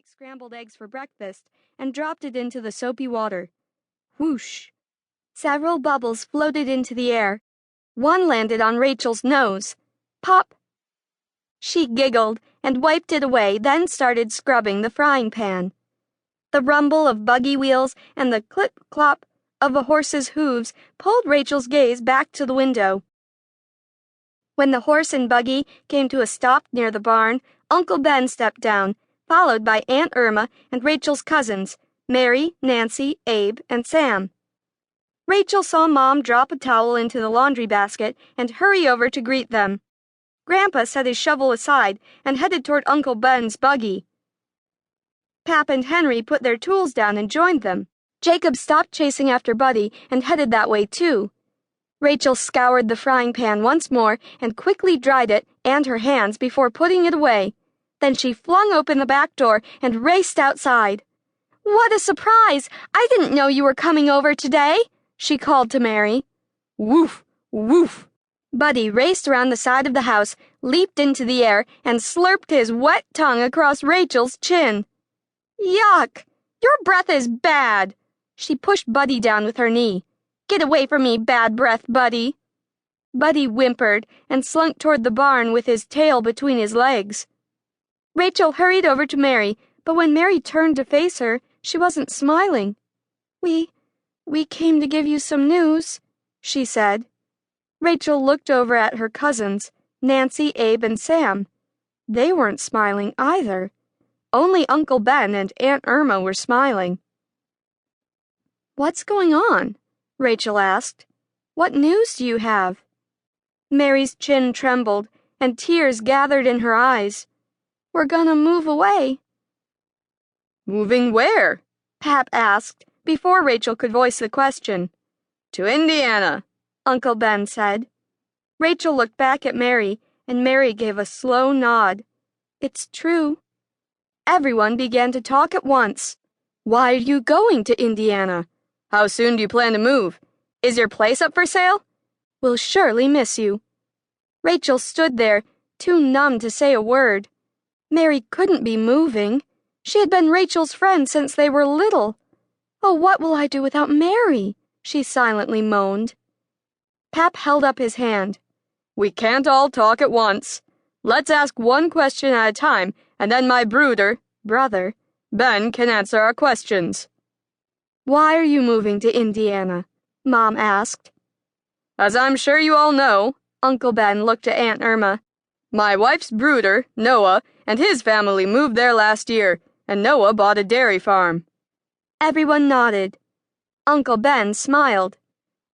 make scrambled eggs for breakfast and dropped it into the soapy water. Whoosh! Several bubbles floated into the air. One landed on Rachel's nose. Pop! She giggled and wiped it away, then started scrubbing the frying pan. The rumble of buggy wheels and the clip-clop of a horse's hooves pulled Rachel's gaze back to the window. When the horse and buggy came to a stop near the barn, Uncle Ben stepped down, followed by Aunt Irma and Rachel's cousins, Mary, Nancy, Abe, and Sam. Rachel saw Mom drop a towel into the laundry basket and hurry over to greet them. Grandpa set his shovel aside and headed toward Uncle Ben's buggy. Pap and Henry put their tools down and joined them. Jacob stopped chasing after Buddy and headed that way too. Rachel scoured the frying pan once more and quickly dried it and her hands before putting it away. Then she flung open the back door and raced outside. "What a surprise! I didn't know you were coming over today," she called to Mary. Woof! Woof! Buddy raced around the side of the house, leaped into the air, and slurped his wet tongue across Rachel's chin. "Yuck! Your breath is bad!" She pushed Buddy down with her knee. "Get away from me, bad breath, Buddy." Buddy whimpered and slunk toward the barn with his tail between his legs. Rachel hurried over to Mary, but when Mary turned to face her, she wasn't smiling. We came to give you some news," she said. Rachel looked over at her cousins, Nancy, Abe, and Sam. They weren't smiling either. Only Uncle Ben and Aunt Irma were smiling. "What's going on?" Rachel asked. "What news do you have?" Mary's chin trembled, and tears gathered in her eyes. "We're gonna move away." "Moving where?" Pap asked, before Rachel could voice the question. "To Indiana," Uncle Ben said. Rachel looked back at Mary, and Mary gave a slow nod. "It's true." Everyone began to talk at once. "Why are you going to Indiana? How soon do you plan to move? Is your place up for sale? We'll surely miss you." Rachel stood there, too numb to say a word. Mary couldn't be moving. She had been Rachel's friend since they were little. "Oh, what will I do without Mary?" she silently moaned. Pap held up his hand. "We can't all talk at once. Let's ask one question at a time, and then my brother, Ben, can answer our questions." "Why are you moving to Indiana?" Mom asked. "As I'm sure you all know," Uncle Ben looked at Aunt Irma, "my wife's brother, Noah, and his family moved there last year, and Noah bought a dairy farm." Everyone nodded. Uncle Ben smiled.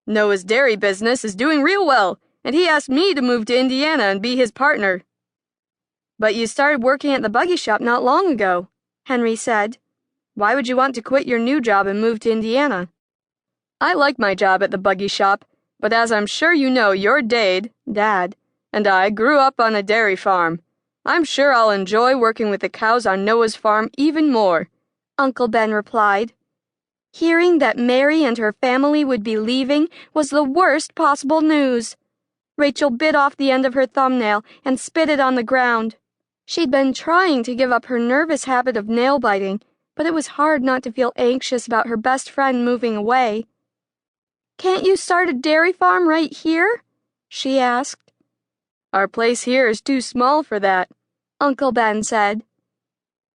"Noah's dairy business is doing real well, and he asked me to move to Indiana and be his partner." "But you started working at the buggy shop not long ago," Henry said. "Why would you want to quit your new job and move to Indiana?" "I like my job at the buggy shop, but as I'm sure you know, your Dad, and I grew up on a dairy farm. I'm sure I'll enjoy working with the cows on Noah's farm even more," Uncle Ben replied. Hearing that Mary and her family would be leaving was the worst possible news. Rachel bit off the end of her thumbnail and spit it on the ground. She'd been trying to give up her nervous habit of nail biting, but it was hard not to feel anxious about her best friend moving away. "Can't you start a dairy farm right here?" she asked. "Our place here is too small for that," Uncle Ben said.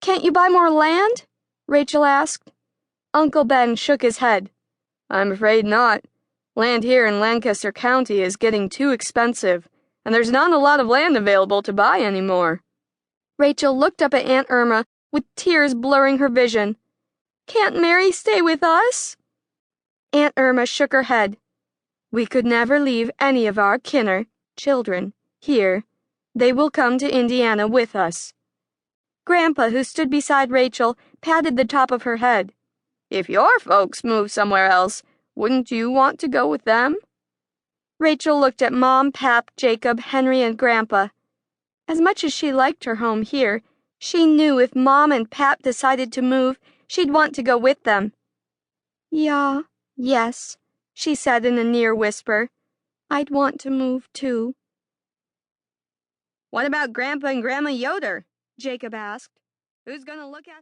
"Can't you buy more land?" Rachel asked. Uncle Ben shook his head. "I'm afraid not. Land here in Lancaster County is getting too expensive, and there's not a lot of land available to buy anymore." Rachel looked up at Aunt Irma, with tears blurring her vision. "Can't Mary stay with us?" Aunt Irma shook her head. "We could never leave any of our children, here. They will come to Indiana with us." Grandpa, who stood beside Rachel, patted the top of her head. "If your folks move somewhere else, wouldn't you want to go with them?" Rachel looked at Mom, Pap, Jacob, Henry, and Grandpa. As much as she liked her home here, she knew if Mom and Pap decided to move, she'd want to go with them. Yes, she said in a near whisper. "I'd want to move too." "What about Grandpa and Grandma Yoder?" Jacob asked. "Who's going to look after